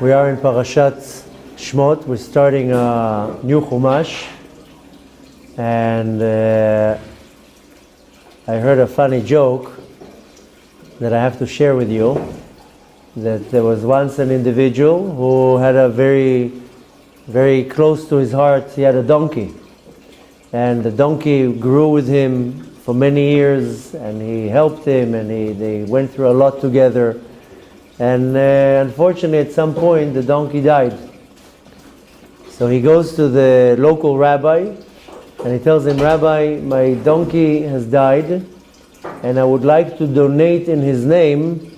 We are in Parashat Shemot. We're starting a new Chumash, and I heard a funny joke that I have to share with you. That there was once an individual who had a very, very close to his heart. He had a donkey, and the donkey grew with him for many years, and he helped him, and they went through a lot together. And unfortunately, at some point, the donkey died. So he goes to the local rabbi, and he tells him, "Rabbi, my donkey has died, and I would like to donate in his name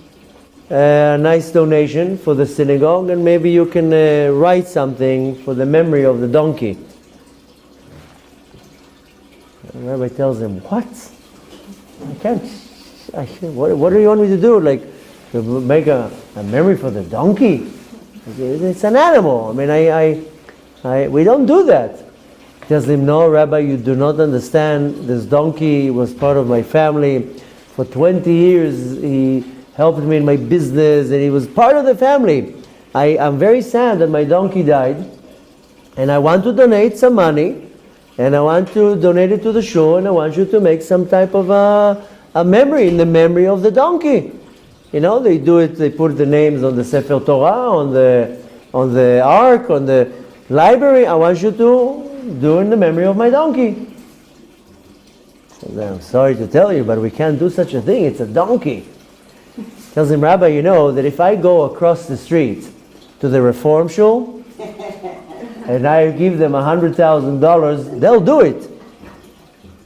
a nice donation for the synagogue, and maybe you can write something for the memory of the donkey." And the rabbi tells him, "What? I can't. What do you want me to do? Like, to make a memory for the donkey? It's an animal. I mean, we don't do that." He tells him, "No, Rabbi, you do not understand. This donkey was part of my family. For 20 years, he helped me in my business, and he was part of the family. I'm very sad that my donkey died, and I want to donate some money, and I want to donate it to the shul, and I want you to make some type of a memory in the memory of the donkey. You know, they do it, they put the names on the Sefer Torah, on the ark, on the library. I want you to do in the memory of my donkey." So I'm sorry to tell you, but we can't do such a thing. It's a donkey. Tells him, "Rabbi, you know that if I go across the street to the Reform shul and I give them $100,000, they'll do it."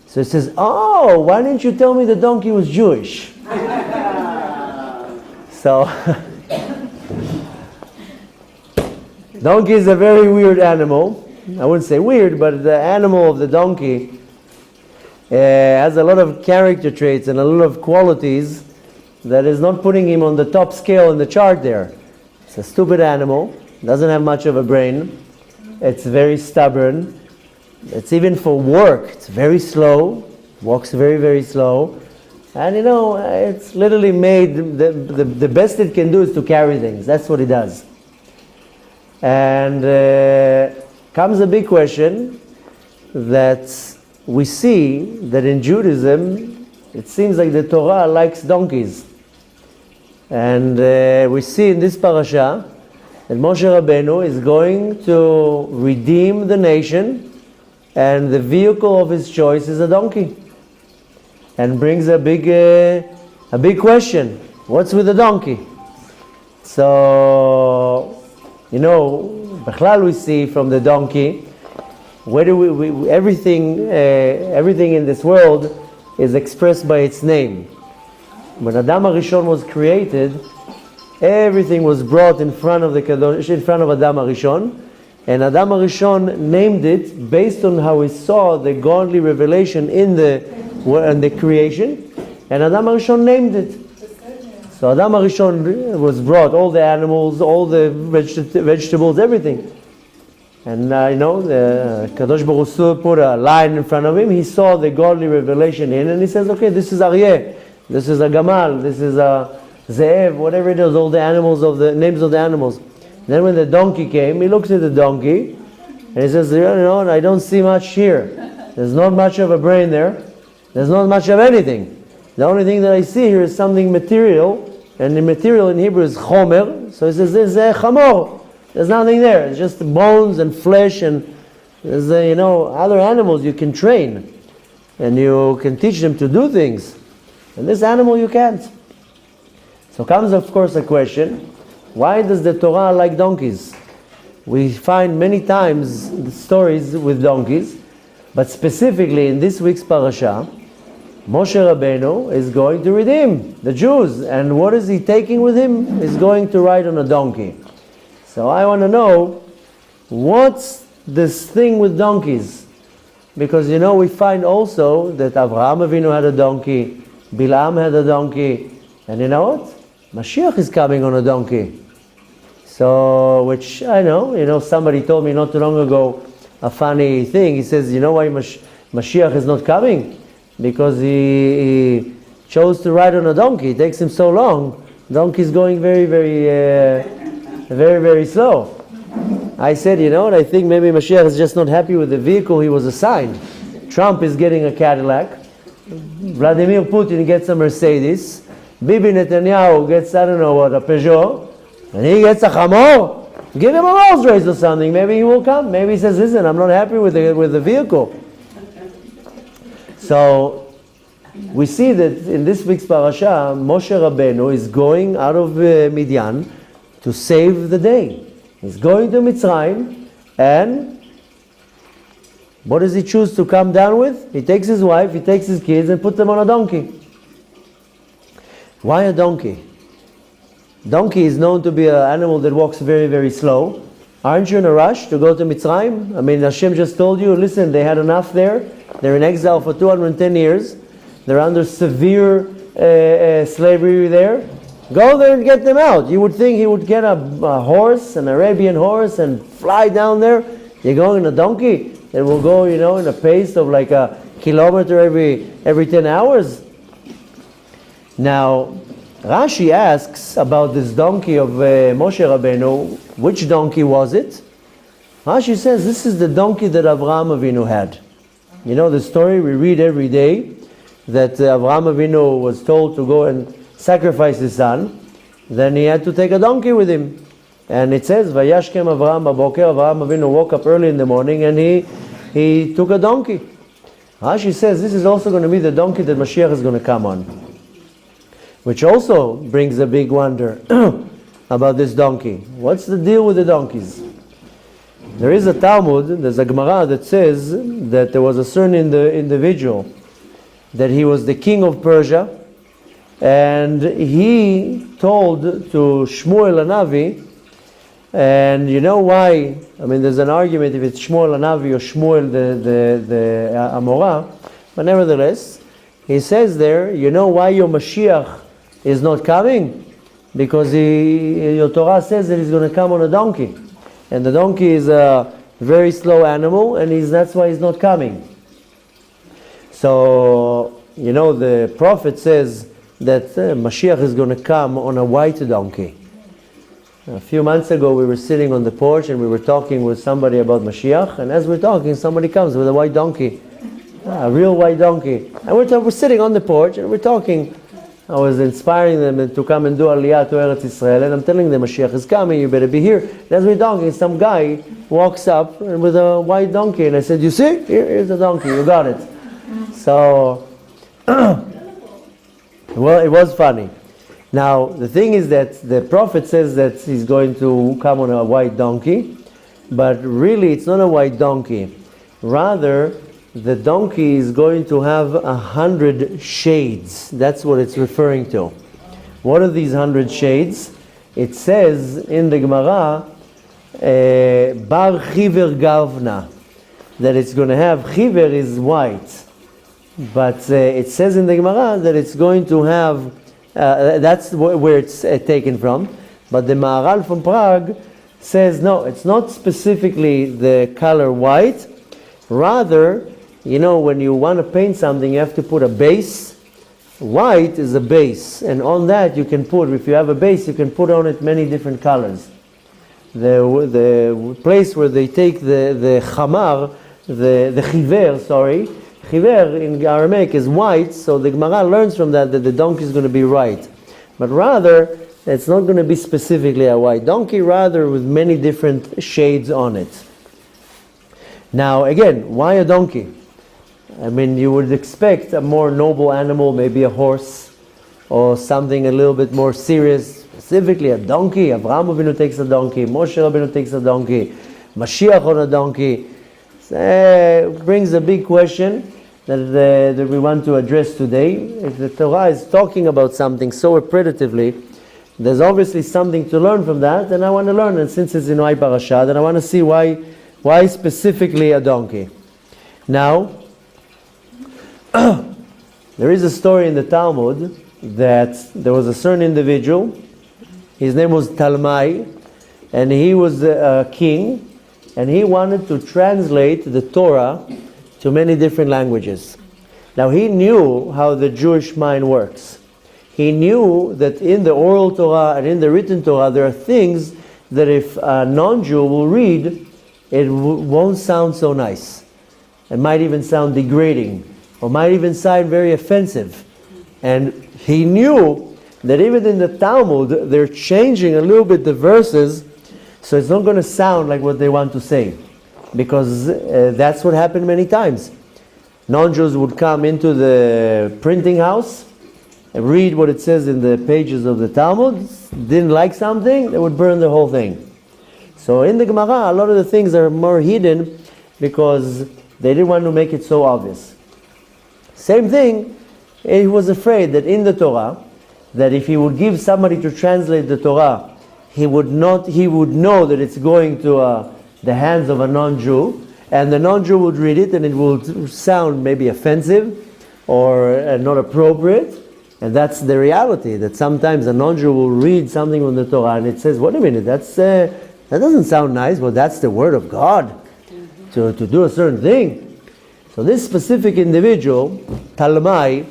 So he says, "Oh, why didn't you tell me the donkey was Jewish?" So, donkey is a very weird animal. I wouldn't say weird, but the animal of the donkey has a lot of character traits and a lot of qualities that is not putting him on the top scale in the chart there. It's a stupid animal, doesn't have much of a brain, it's very stubborn, it's even for work, it's very slow, walks very, very slow. And you know, it's literally made, the best it can do is to carry things. That's what it does. And comes a big question that we see that in Judaism, it seems like the Torah likes donkeys. And we see in this parasha that Moshe Rabbeinu is going to redeem the nation, and the vehicle of his choice is a donkey. And brings a big question. What's with the donkey? So, you know, Bechlal we see from the donkey, where do we everything in this world is expressed by its name. When Adam HaRishon was created, everything was brought in front of the Kadosh, in front of Adam HaRishon, and Adam HaRishon named it based on how he saw the godly revelation in the creation, and Adam HaRishon named it. So Adam HaRishon was brought, all the animals, all the vegetables, everything. And you know, the Kadosh Baruch Hu put a lion in front of him. He saw the godly revelation in, and he says, "Okay, this is Aryeh, this is a Gamal, this is a Ze'ev," whatever it is, all the animals of the names of the animals. Then when the donkey came, he looks at the donkey, and he says, "You know, I don't see much here. There's not much of a brain there. There's not much of anything. The only thing that I see here is something material, and the material in Hebrew is chomer." So he says, "There's a chamor. There's nothing there. It's just bones and flesh, and there's other animals you can train, and you can teach them to do things. And this animal you can't." So comes, of course, a question: why does the Torah like donkeys? We find many times stories with donkeys, but specifically in this week's parasha, Moshe Rabbeinu is going to redeem the Jews, and what is he taking with him? He's going to ride on a donkey. So I want to know, what's this thing with donkeys? Because we find also that Avraham Avinu had a donkey, Bilam had a donkey, and you know what? Mashiach is coming on a donkey. So, which I know, somebody told me not too long ago a funny thing. He says, "You know why Mashiach is not coming? Because he chose to ride on a donkey. It takes him so long. Donkey's going very, very very, very slow. I said, you know what, I think maybe Mashiach is just not happy with the vehicle he was assigned. Trump is getting a Cadillac. Vladimir Putin gets a Mercedes. Bibi Netanyahu gets, I don't know what, a Peugeot. And he gets a Chamor. Give him a Rolls Royce or something. Maybe he will come. Maybe he says, listen, I'm not happy with the vehicle. So we see that in this week's parasha, Moshe Rabbeinu is going out of Midian to save the day. He's going to Mitzrayim, and what does he choose to come down with? He takes his wife, he takes his kids, and puts them on a donkey. Why a donkey? Donkey is known to be an animal that walks very, very slow. Aren't you in a rush to go to Mitzrayim? I mean, Hashem just told you, listen, they had enough there. They're in exile for 210 years. They're under severe slavery there. Go there and get them out. You would think he would get a horse, an Arabian horse, and fly down there. You're going in a donkey that will go, you know, in a pace of like a kilometer every 10 hours. Now, Rashi asks about this donkey of Moshe Rabbeinu. Which donkey was it? Rashi says this is the donkey that Avraham Avinu had. You know the story we read every day that Avraham Avinu was told to go and sacrifice his son. Then he had to take a donkey with him. And it says, Vayashkem Avraham Baboker, Avraham Avinu woke up early in the morning and he took a donkey. Rashi says this is also going to be the donkey that Mashiach is going to come on. Which also brings a big wonder about this donkey. What's the deal with the donkeys? There is a Talmud, there's a Gemara that says that there was a certain individual, that he was the king of Persia, and he told to Shmuel Anavi, and you know why? I mean, there's an argument if it's Shmuel Anavi or Shmuel the Amorah, but nevertheless, he says there, you know why your Mashiach is not coming? Because your Torah says that he's going to come on a donkey. And the donkey is a very slow animal, and that's why he's not coming. So, you know, the prophet says that Mashiach is going to come on a white donkey. A few months ago, we were sitting on the porch, and we were talking with somebody about Mashiach, and as we're talking, somebody comes with a white donkey. A real white donkey. And we're sitting on the porch, and we're talking. I was inspiring them to come and do Aliyah to Eretz Israel, and I'm telling them Mashiach is coming, you better be here. And as we're talking, some guy walks up with a white donkey, and I said, you see? Here's the donkey, you got it. So, well, it was funny. Now, the thing is that the prophet says that he's going to come on a white donkey, but really it's not a white donkey. Rather, the donkey is going to have 100 shades. That's what it's referring to. What are these 100 shades? It says in the Gemara, Bar Chiver Gavna, that it's going to have, Chiver is white, but it says in the Gemara that it's going to have, that's where it's taken from, but the Maharal from Prague says no, it's not specifically the color white, rather, you know, when you want to paint something, you have to put a base. White is a base, and on that you can put, if you have a base, you can put on it many different colors. The place where they take the chamar, the chiver in Aramaic is white, so the Gemara learns from that the donkey is going to be white. But rather, it's not going to be specifically a white donkey, rather with many different shades on it. Now again, why a donkey? I mean, you would expect a more noble animal, maybe a horse, or something a little bit more serious. Specifically a donkey. Avraham Avinu takes a donkey, Moshe Rabbeinu takes a donkey, Mashiach on a donkey. Brings a big question that we want to address today. If the Torah is talking about something so repetitively, there's obviously something to learn from that, and I want to learn. And since it's in my Parashat, and I want to see why specifically a donkey. Now, there is a story in the Talmud that there was a certain individual, his name was Talmai, and he was a king, and he wanted to translate the Torah to many different languages. Now he knew how the Jewish mind works. He knew that in the oral Torah and in the written Torah there are things that if a non-Jew will read, it won't sound so nice. It might even sound degrading, or might even sound very offensive. And he knew that even in the Talmud, they're changing a little bit the verses, so it's not going to sound like what they want to say. Because that's what happened many times. Non-Jews would come into the printing house and read what it says in the pages of the Talmud, didn't like something, they would burn the whole thing. So in the Gemara, a lot of the things are more hidden because they didn't want to make it so obvious. Same thing, he was afraid that in the Torah, that if he would give somebody to translate the Torah, he would know that it's going to the hands of a non-Jew, and the non-Jew would read it and it will sound maybe offensive or not appropriate. And that's the reality, that sometimes a non-Jew will read something from the Torah and it says, wait a minute, that doesn't sound nice. Well, that's the word of God to do a certain thing. So this specific individual, Talmai,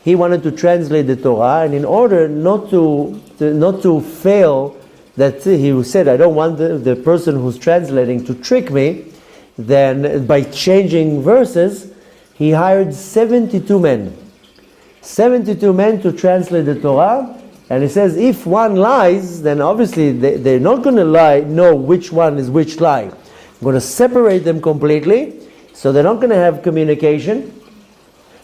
he wanted to translate the Torah, and in order not to fail, that he said, I don't want the person who's translating to trick me, then by changing verses, he hired 72 men. 72 men to translate the Torah, and he says if one lies, then obviously they're not going to know which one is which lie. I'm going to separate them completely, so they're not going to have communication.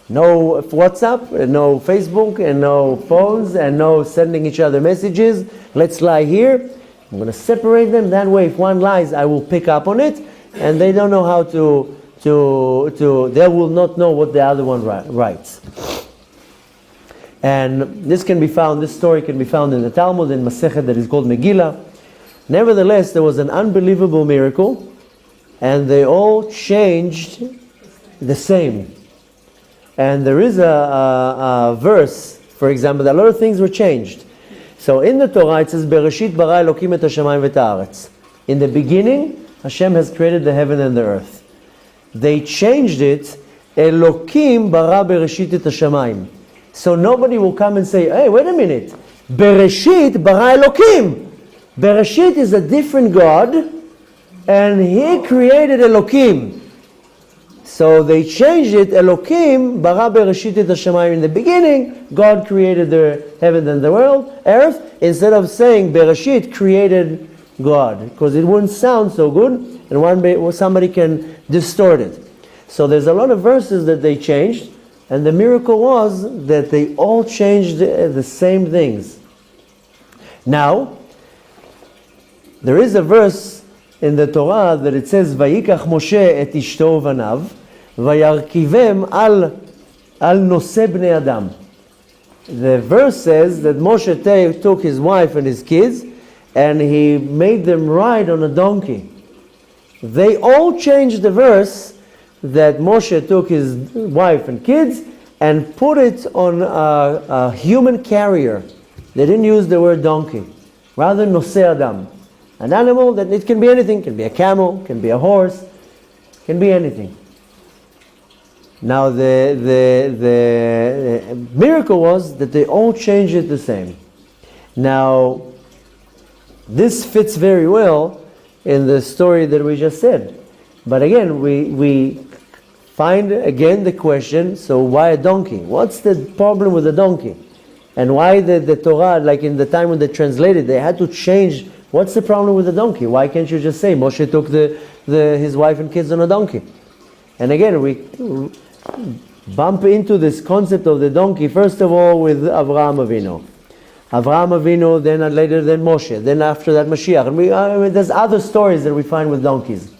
No WhatsApp, and no Facebook, and no phones, and no sending each other messages. Let's lie here. I'm going to separate them. That way, if one lies, I will pick up on it, and they don't know how they will not know what the other one writes. And this story can be found in the Talmud, in Masechet that is called Megillah. Nevertheless, there was an unbelievable miracle, and they all changed the same. And there is a verse, for example, that a lot of things were changed. So in the Torah it says, Bereshit bara Elokim et hashamayim v'et haaretz. In the beginning, Hashem has created the heaven and the earth. They changed it, Elokim bara bereshit et hashamayim. So nobody will come and say, hey, wait a minute, Bereshit bara Elokim. Bereshit is a different God, and He created Elokim. So they changed it, Elokim bara bereshit et hashamayim. In the beginning, God created the heaven and the earth, instead of saying Bereshit created God, because it wouldn't sound so good, and somebody can distort it. So there's a lot of verses that they changed, and the miracle was that they all changed the same things. Now, there is a verse in the Torah that it says, Vayikach Moshe et ishto vanav, vayarkivem al noseh bnei adam. The verse says that Moshe took his wife and his kids, and he made them ride on a donkey. They all changed the verse that Moshe took his wife and kids and put it on a human carrier. They didn't use the word donkey. Rather, noseh adam. An animal that it can be anything. Can be a camel, can be a horse, can be anything. Now the miracle was that they all changed it the same. Now, this fits very well in the story that we just said. But again, we find again the question, so why a donkey? What's the problem with a donkey? And why the Torah, like in the time when they translated, they had to change, what's the problem with the donkey? Why can't you just say Moshe took his wife and kids on a donkey? And again, we bump into this concept of the donkey, first of all, with Avraham Avinu. Avraham Avinu, then Moshe, then after that Mashiach. And there's other stories that we find with donkeys.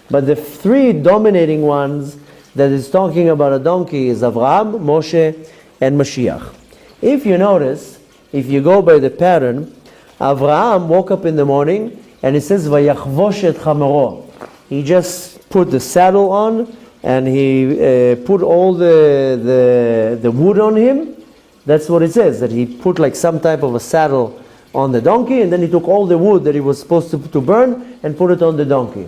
But the three dominating ones that is talking about a donkey is Avraham, Moshe, and Mashiach. If you notice, if you go by the pattern, Avraham woke up in the morning and it says, Vayachvosh et chamoro. He just put the saddle on and he put all the wood on him. That's what it says, that he put like some type of a saddle on the donkey, and then he took all the wood that he was supposed to burn and put it on the donkey.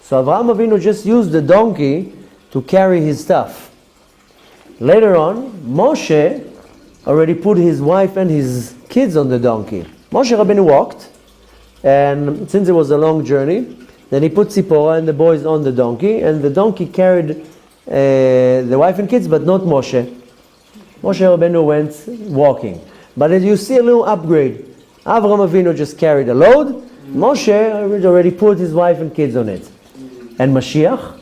So Avraham Avinu just used the donkey to carry his stuff. Later on, Moshe already put his wife and his kids on the donkey. Moshe Rabbeinu walked, And since it was a long journey, then he put Tzipora and the boys on the donkey, and the donkey carried the wife and kids, but not Moshe. Moshe Rabbeinu went walking. But as you see, a little upgrade. Avraham Avinu just carried a load. Moshe already put his wife and kids on it. And Mashiach,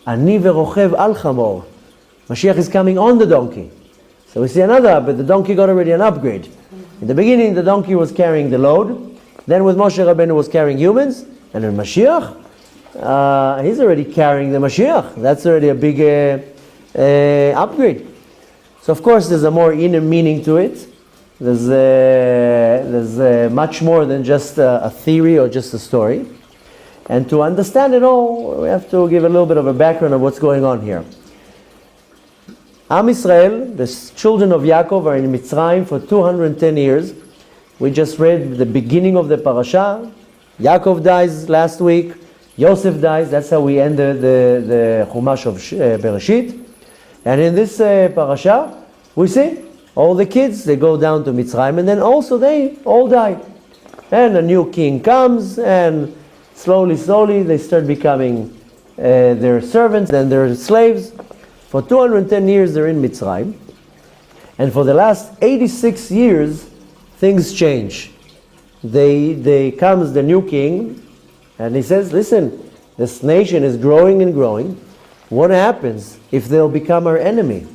Ani verochev al chamor. Mashiach is coming on the donkey. So we see another, but the donkey got already an upgrade. In the beginning, the donkey was carrying the load. Then with Moshe Rabbeinu was carrying humans. And then Mashiach, he's already carrying the Mashiach. That's already a big upgrade. So of course there's a more inner meaning to it. There's much more than just a theory or just a story. And to understand it all, we have to give a little bit of a background of what's going on here. Am Yisrael, the children of Yaakov, are in Mitzrayim for 210 years. We just read the beginning of the parasha. Yaakov dies last week. Yosef dies. That's how we end the Chumash of Bereshit. And in this parasha, we see all the kids, they go down to Mitzrayim, and then also they all die. And a new king comes, and slowly they start becoming their servants and their slaves. For 210 years they're in Mitzrayim. And for the last 86 years, things change. They comes the new king, and he says, listen, this nation is growing and growing. What happens if they'll become our enemy?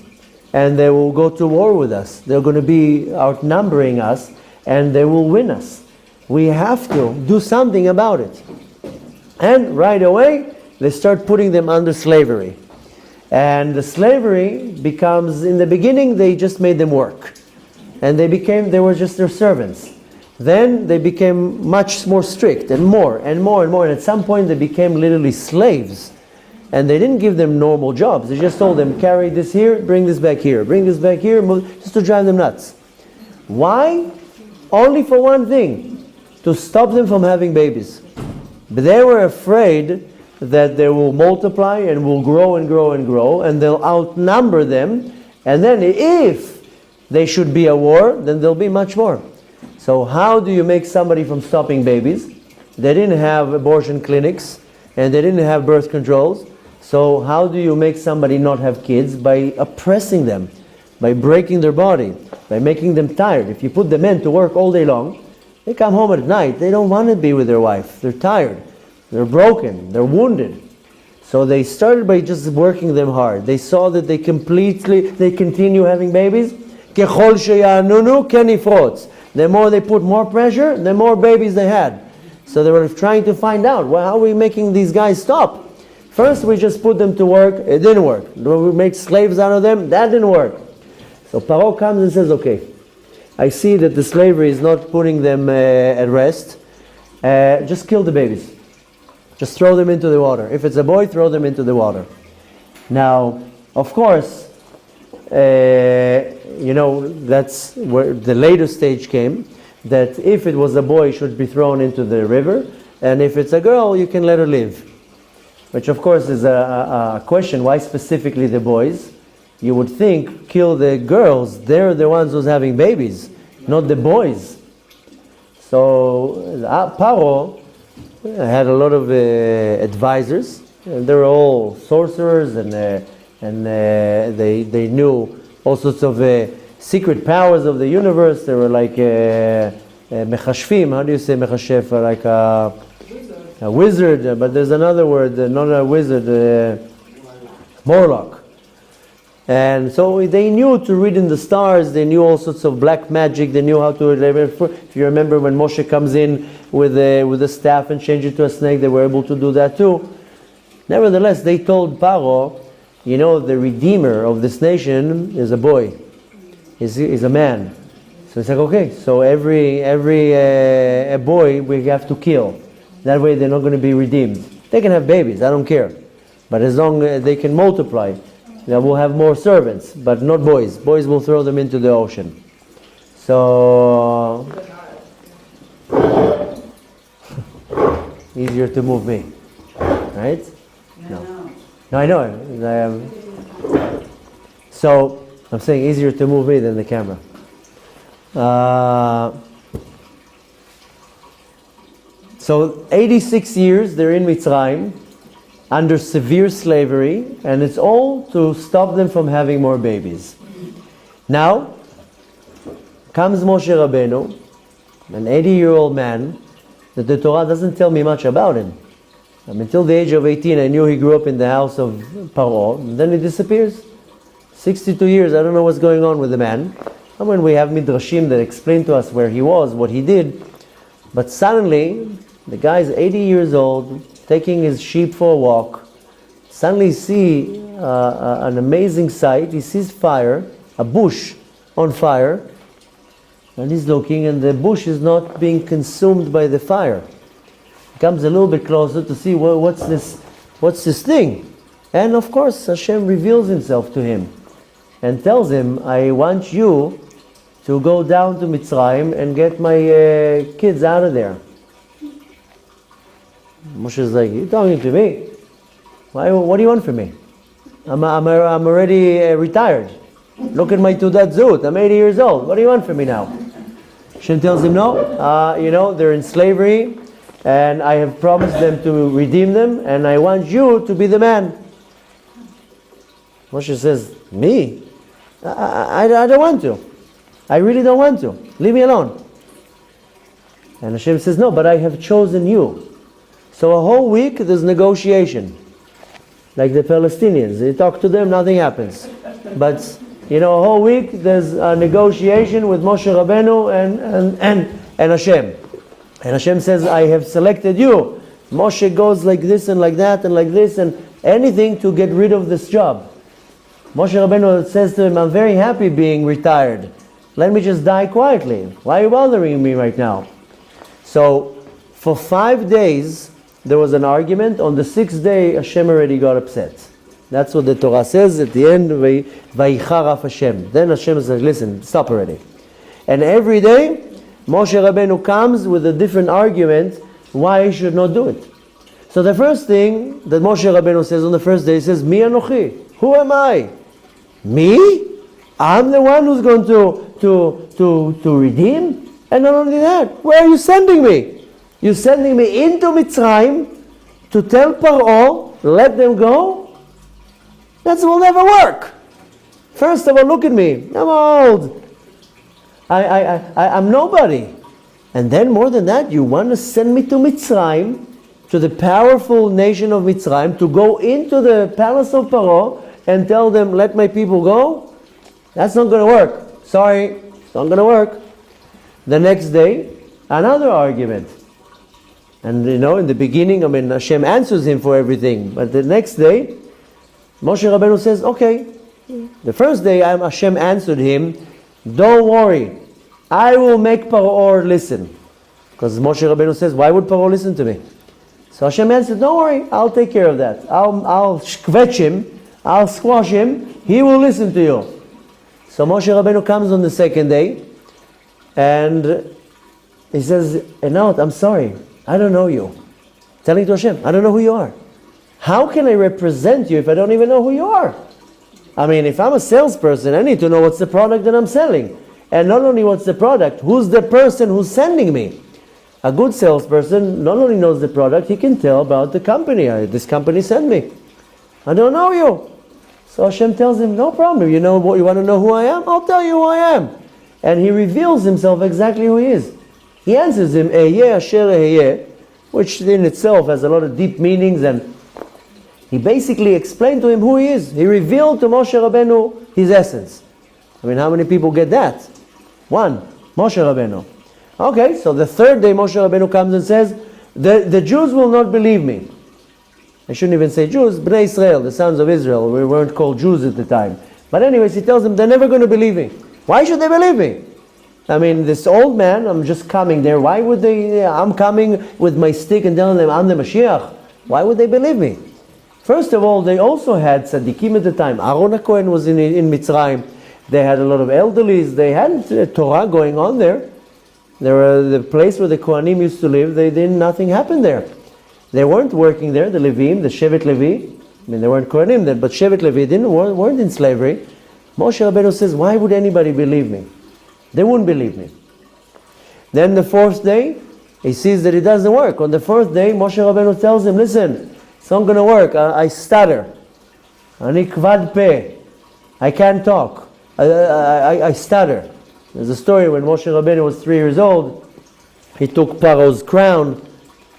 And they will go to war with us. They're going to be outnumbering us, and they will win us. We have to do something about it. And right away, they start putting them under slavery. And the slavery becomes, in the beginning, they just made them work. And they were just their servants. Then they became much more strict, and more. And at some point, they became literally slaves. And they didn't give them normal jobs. They just told them, carry this here, bring this back here, bring this back here, just to drive them nuts. Why? Only for one thing, to stop them from having babies. But they were afraid that they will multiply and will grow and grow and grow, and they'll outnumber them, and then if they should be a war, then there'll be much more. So how do you make somebody from stopping babies? They didn't have abortion clinics, and they didn't have birth controls. So how do you make somebody not have kids? By oppressing them, by breaking their body, by making them tired. If you put the men to work all day long, they come home at night, they don't want to be with their wife. They're tired, they're broken, they're wounded. So they started by just working them hard. They saw that they continue having babies. Kechol sheyanunu ken ifrotz. The more they put more pressure, the more babies they had. So they were trying to find out, well, how are we making these guys stop? First, we just put them to work. It didn't work. We make slaves out of them. That didn't work. So Paro comes and says, okay, I see that the slavery is not putting them at rest. Just kill the babies. Just throw them into the water. If it's a boy, throw them into the water. Now, of course, that's where the later stage came, that if it was a boy, it should be thrown into the river, and if it's a girl, you can let her live. Which of course is a question, why specifically the boys? You would think, kill the girls, they're the ones who's having babies, not the boys. So Paro had a lot of advisors, and they were all sorcerers, and they knew all sorts of secret powers of the universe. They were like mechashfim. How do you say mechashef? Like a wizard, but there's another word, not a wizard, Morlock. And so they knew to read in the stars, they knew all sorts of black magic, they knew how to, if you remember when Moshe comes in with a staff and change it to a snake, they were able to do that too. Nevertheless, they told Paro, the redeemer of this nation is a boy, is a man. So it's like, okay, so every a boy we have to kill. That way they're not going to be redeemed. They can have babies, I don't care. But as long as they can multiply, they will have more servants, but not boys. Boys will throw them into the ocean. So, easier to move me, right? No, I know. So, I'm saying easier to move me than the camera. So 86 years they're in Mitzrayim, under severe slavery, and it's all to stop them from having more babies. Now, comes Moshe Rabbeinu, an 80-year-old man, that the Torah doesn't tell me much about him. Until the age of 18, I knew he grew up in the house of Paro, and then he disappears. 62 years, I don't know what's going on with the man. And when we have midrashim that explain to us where he was, what he did, but suddenly, the guy's 80 years old, taking his sheep for a walk, suddenly see an amazing sight. He sees fire, a bush on fire, and he's looking, and the bush is not being consumed by the fire. He comes a little bit closer to see, well, what's this thing? And of course, Hashem reveals himself to him and tells him, I want you to go down to Mitzrayim and get my kids out of there. Moshe is like, you're talking to me? What do you want from me? I'm already retired. Look at my Tudat Zut. I'm 80 years old. What do you want from me now? Hashem tells him, no, they're in slavery, and I have promised them to redeem them, and I want you to be the man. Moshe says, me? I don't want to. I really don't want to. Leave me alone. And Hashem says, no, but I have chosen you. So a whole week there's negotiation. Like the Palestinians. They talk to them, nothing happens. But, a whole week there's a negotiation with Moshe Rabbeinu and Hashem. And Hashem says, I have selected you. Moshe goes like this and like that and like this and anything to get rid of this job. Moshe Rabbeinu says to him, I'm very happy being retired. Let me just die quietly. Why are you bothering me right now? So, for 5 days, there was an argument. On the 6th day, Hashem already got upset. That's what the Torah says at the end, Vayicharaf Hashem. Then Hashem says, listen, stop already. And every day, Moshe Rabbeinu comes with a different argument why he should not do it. So the first thing that Moshe Rabbeinu says on the first day, he says, Mi Anochi, who am I? Me? I'm the one who's going to redeem? And not only that, where are you sending me? You're sending me into Mitzrayim to tell Paro, let them go? That will never work. First of all, look at me. I'm old. I'm nobody. And then more than that, you want to send me to Mitzrayim, to the powerful nation of Mitzrayim, to go into the palace of Paro and tell them, let my people go? That's not going to work. Sorry, it's not going to work. The next day, another argument. And in the beginning, Hashem answers him for everything. But the next day, Moshe Rabbeinu says, okay. The first day, Hashem answered him, don't worry, I will make Paro listen. Because Moshe Rabbeinu says, why would Paro listen to me? So Hashem answered, don't worry, I'll take care of that. I'll shkvetch him, I'll squash him, he will listen to you. So Moshe Rabbeinu comes on the second day, and he says, Enot, I'm sorry, I don't know you. Telling to Hashem, I don't know who you are. How can I represent you if I don't even know who you are? If I'm a salesperson, I need to know what's the product that I'm selling. And not only what's the product, who's the person who's sending me? A good salesperson not only knows the product, he can tell about the company. This company sent me. I don't know you. So Hashem tells him, no problem. You want to know who I am? I'll tell you who I am. And he reveals himself exactly who he is. He answers him, Ehyeh asher ehyeh, which in itself has a lot of deep meanings, and he basically explained to him who he is. He revealed to Moshe Rabbeinu his essence. How many people get that? One, Moshe Rabbeinu. Okay, so the third day Moshe Rabbeinu comes and says, the Jews will not believe me. I shouldn't even say Jews, Bnei Israel, the sons of Israel. We weren't called Jews at the time. But anyways, he tells them, they're never going to believe me. Why should they believe me? This old man, I'm just coming there. Why would they? I'm coming with my stick and telling them I'm the Mashiach. Why would they believe me? First of all, they also had tzaddikim at the time. Aaron HaKohen was in Mitzrayim. They had a lot of elderlies. They had Torah going on there. There were the place where the Kohanim used to live. Nothing happened there. They weren't working there. The Levim, the Shevet Levi. They weren't Kohanim then, but Shevet Levi weren't in slavery. Moshe Rabbeinu says, why would anybody believe me? They wouldn't believe me. Then the fourth day, He sees that it doesn't work. On the fourth day, Moshe Rabbeinu tells him, listen, it's not going to work. I stutter. Ani kvad peh. I can't talk. I stutter. There's a story when Moshe Rabbeinu was 3 years old. He took Paro's crown,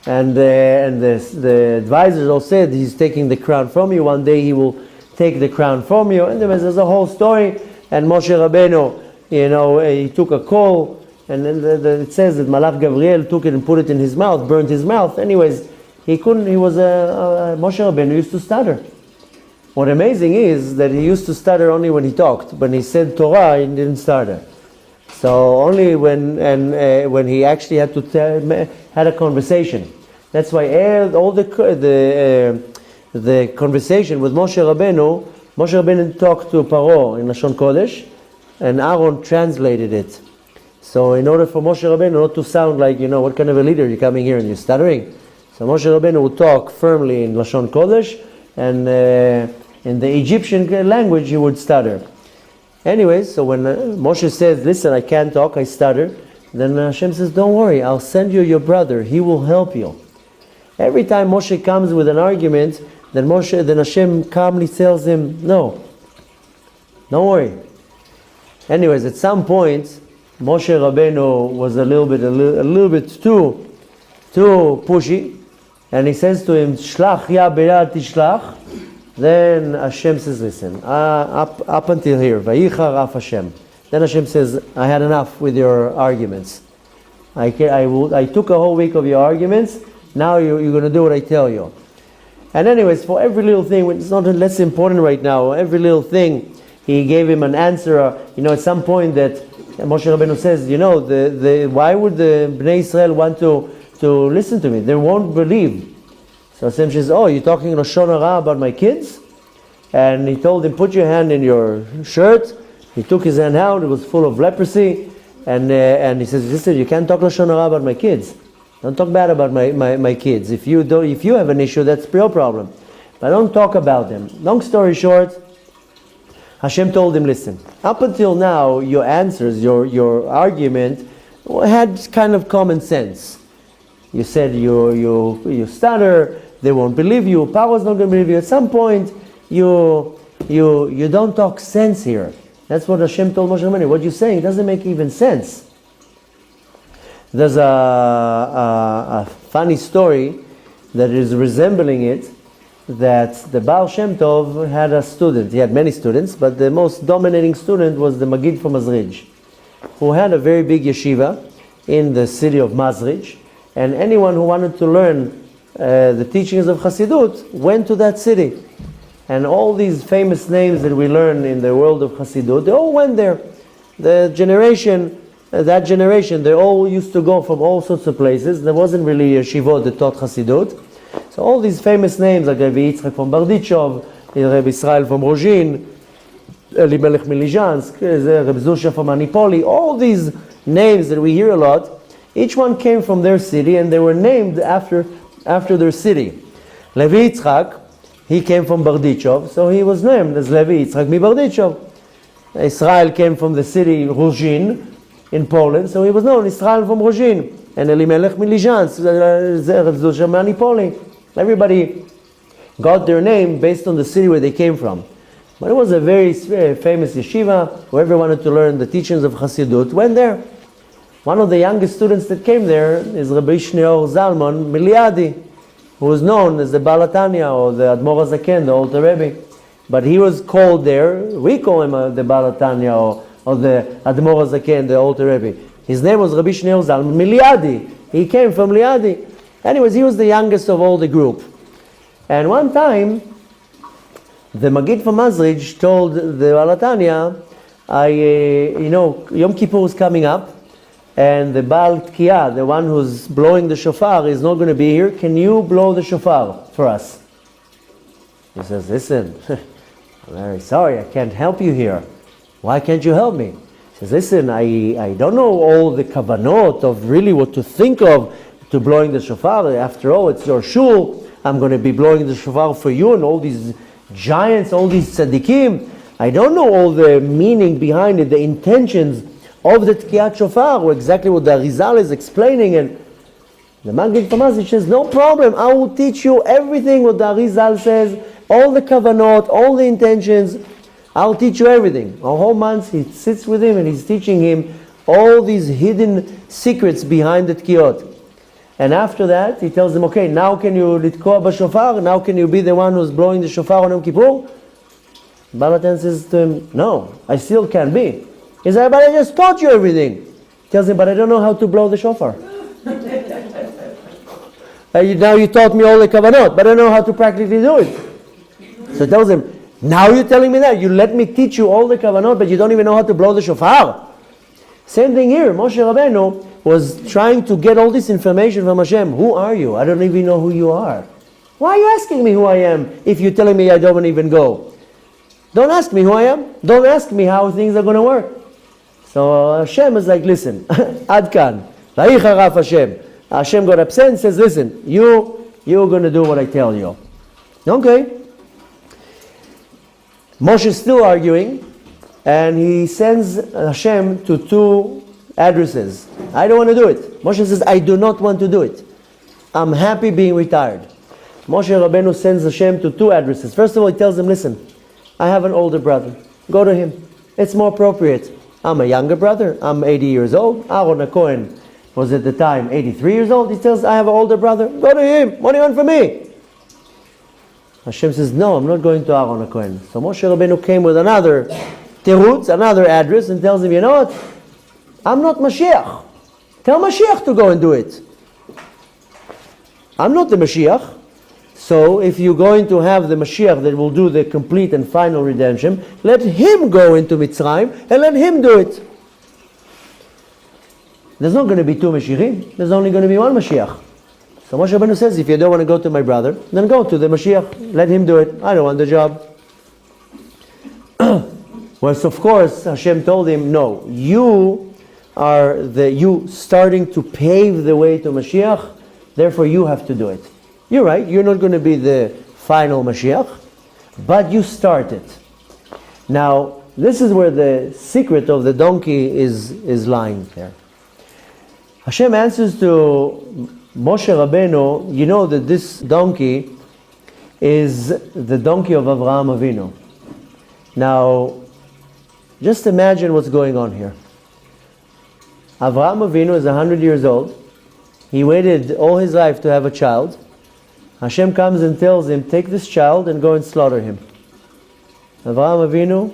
and the advisors all said, he's taking the crown from you. One day he will take the crown from you. And there's a whole story. And Moshe Rabbeinu, he took a coal, and then it says that Malach Gabriel took it and put it in his mouth, burned his mouth. Anyways, Moshe Rabbeinu used to stutter. What amazing is that he used to stutter only when he talked. When he said Torah, he didn't stutter. So only when he actually had to had a conversation. That's why all the conversation with Moshe Rabbeinu talked to Paro in Lashon Kodesh, and Aaron translated it. So in order for Moshe Rabbeinu not to sound like, what kind of a leader, you're coming here and you're stuttering. So Moshe Rabbeinu would talk firmly in Lashon Kodesh, and in the Egyptian language he would stutter. Anyways, so when Moshe says, listen, I can't talk, I stutter, then Hashem says, don't worry, I'll send you your brother, he will help you. Every time Moshe comes with an argument, then Hashem calmly tells him, no, don't worry. Anyways, at some point, Moshe Rabbeinu was a little bit too pushy, and he says to him, Shlach ya beyad tishlach. Then Hashem says, listen, up until here, Vayichar af Hashem. Then Hashem says, I had enough with your arguments. I took a whole week of your arguments. Now you're going to do what I tell you. And anyways, for every little thing, it's not less important right now. Every little thing, he gave him an answer. At some point that Moshe Rabbeinu says, why would the Bnei Israel want to listen to me? They won't believe. So Hashem says, you're talking Lashon Hara about my kids? And he told him, put your hand in your shirt. He took his hand out, it was full of leprosy. And he says, listen, you can't talk Lashon Hara about my kids. Don't talk bad about my kids. If you have an issue, that's your problem. But don't talk about them. Long story short, Hashem told him, listen, up until now, your answers, your argument had kind of common sense. You said you stutter, they won't believe you, Paro's not going to believe you. At some point, you don't talk sense here. That's what Hashem told Moshe Rabbeinu. What you're saying doesn't make even sense. There's a funny story that is resembling it, that the Baal Shem Tov had a student. He had many students, but the most dominating student was the Magid from Mazrij, who had a very big yeshiva in the city of Mazrij, and anyone who wanted to learn the teachings of Chassidut went to that city. And all these famous names that we learn in the world of Chassidut, they all went there. That generation, they all used to go from all sorts of places. There wasn't really a yeshivot that taught Chassidut. So all these famous names, like Rabbi Yitzchak from Bardichov, Rabbi Israel from Rozhin, Elimelech Milizhansk, Rabbi Zusha from Anipoli, all these names that we hear a lot, each one came from their city and they were named after their city. Levi Yitzchak, he came from Bardichov, so he was named as Levi Yitzchak mi Bardichov. Israel came from the city Rozhin in Poland, so he was known Israel from Rozhin. And Elimelech Milizhansk, Rabbi Zusha from Anipoli. Everybody got their name based on the city where they came from. But it was a very famous yeshiva. Whoever wanted to learn the teachings of Chassidut went there. One of the youngest students that came there is Rabbi Shneor Zalman Miliadi, who was known as the Baal HaTanya or the Admor HaZaken, the Alter Rebbe. But he was called there, we call him the Baal HaTanya or the Admor HaZaken, the Alter Rebbe. His name was Rabbi Shneor Zalman Miliadi. He came from Liadi. Anyways, he was the youngest of all the group. And one time, the Magid from Mazrij told the Baal HaTanya, Yom Kippur is coming up, and the Baal Tkiyah, the one who's blowing the shofar, is not going to be here. Can you blow the shofar for us? He says, listen, I'm very sorry, I can't help you here. Why can't you help me? He says, listen, I don't know all the kavanot of really what to think of to blowing the shofar. After all, it's your shul. I'm going to be blowing the shofar for you and all these giants, all these tzaddikim. I don't know all the meaning behind it, the intentions of the Tkiyat Shofar, or exactly what the Arizal is explaining. And The Maggid from us, he says, no problem, I will teach you everything what the Arizal says, all the kavanot, all the intentions, I'll teach you everything. A whole month he sits with him and he's teaching him all these hidden secrets behind the tkiyot. And after that, he tells him, okay, now can you litkoa b'shofar? Now can you be the one who's blowing the shofar on Yom Kippur? Baal HaTanya says to him, no, I still can be. He says, but I just taught you everything. He tells him, but I don't know how to blow the shofar. Now you taught me all the kavanot, but I don't know how to practically do it. So he tells him, now you're telling me that? You let me teach you all the kavanot, but you don't even know how to blow the shofar? Same thing here. Moshe Rabbeinu was trying to get all this information from Hashem. Who are you? I don't even know who you are. Why are you asking me who I am if you're telling me I don't even go? Don't ask me who I am. Don't ask me how things are going to work. So Hashem is like, listen, Ad Kan, Vayicharaf Hashem. Hashem got upset and says, listen, you're going to do what I tell you. Okay. Moshe is still arguing, and he sends Hashem to 2 addresses. I don't want to do it. Moshe says, I do not want to do it. I'm happy being retired. Moshe Rabbeinu sends Hashem to 2 addresses. First of all, he tells him, listen, I have an older brother. Go to him. It's more appropriate. I'm a younger brother. I'm 80 years old. Aaron HaKohen was at the time 83 years old. He tells, I have an older brother. Go to him. What do you want from me? Hashem says, no, I'm not going to Aaron HaKohen. So Moshe Rabbeinu came with another terutz, another address, and tells him, you know what? I'm not Mashiach. Tell Mashiach to go and do it. I'm not the Mashiach. So if you're going to have the Mashiach that will do the complete and final redemption, let him go into Mitzrayim and let him do it. There's not going to be 2 Mashiachim. There's only going to be 1 Mashiach. So Moshe Rabbeinu says, if you don't want to go to my brother, then go to the Mashiach. Let him do it. I don't want the job. Well, so of course, Hashem told him, no, you starting to pave the way to Mashiach, therefore you have to do it. You're right, you're not going to be the final Mashiach, but you start it. Now, this is where the secret of the donkey is lying there. Hashem answers to Moshe Rabbeinu, you know that this donkey is the donkey of Avraham Avinu. Now, just imagine what's going on here. Avraham Avinu is 100 years old. He waited all his life to have a child. Hashem comes and tells him, take this child and go and slaughter him. Avraham Avinu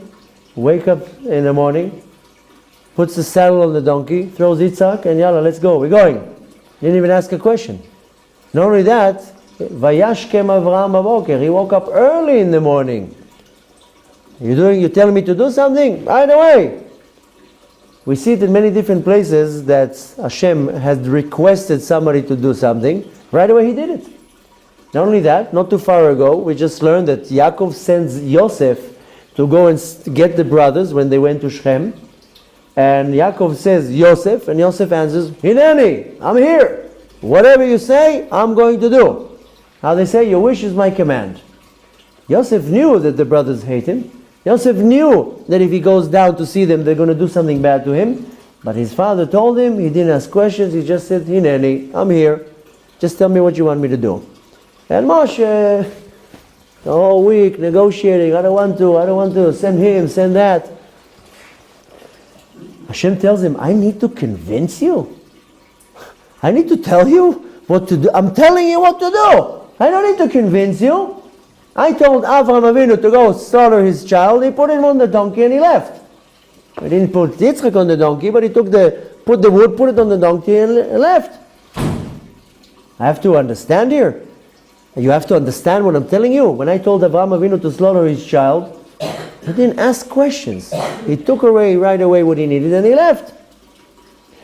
wake up in the morning, puts the saddle on the donkey, throws Yitzhak, and yalla, let's go, we're going. Didn't even ask a question. Not only that, Vayashkem Avraham Baboker, he woke up early in the morning. You're telling me to do something? Right away. We see it in many different places that Hashem has requested somebody to do something. Right away he did it. Not only that, not too far ago, we just learned that Yaakov sends Yosef to go and get the brothers when they went to Shechem. And Yaakov says, Yosef, and Yosef answers, Hineni, I'm here. Whatever you say, I'm going to do. How they say, your wish is my command. Yosef knew that the brothers hate him. Yosef knew that if he goes down to see them, they're going to do something bad to him. But his father told him, he didn't ask questions, he just said, Hineni, I'm here. Just tell me what you want me to do. And Moshe, the whole week negotiating, I don't want to, send him, send that. Hashem tells him, I need to convince you. I need to tell you what to do. I'm telling you what to do. I don't need to convince you. I told Avraham Avinu to go slaughter his child. He put him on the donkey and he left. He didn't put Yitzchak on the donkey, but he put the wood, put it on the donkey and left. I have to understand here. You have to understand what I'm telling you. When I told Avraham Avinu to slaughter his child, he didn't ask questions. He took away right away what he needed and he left.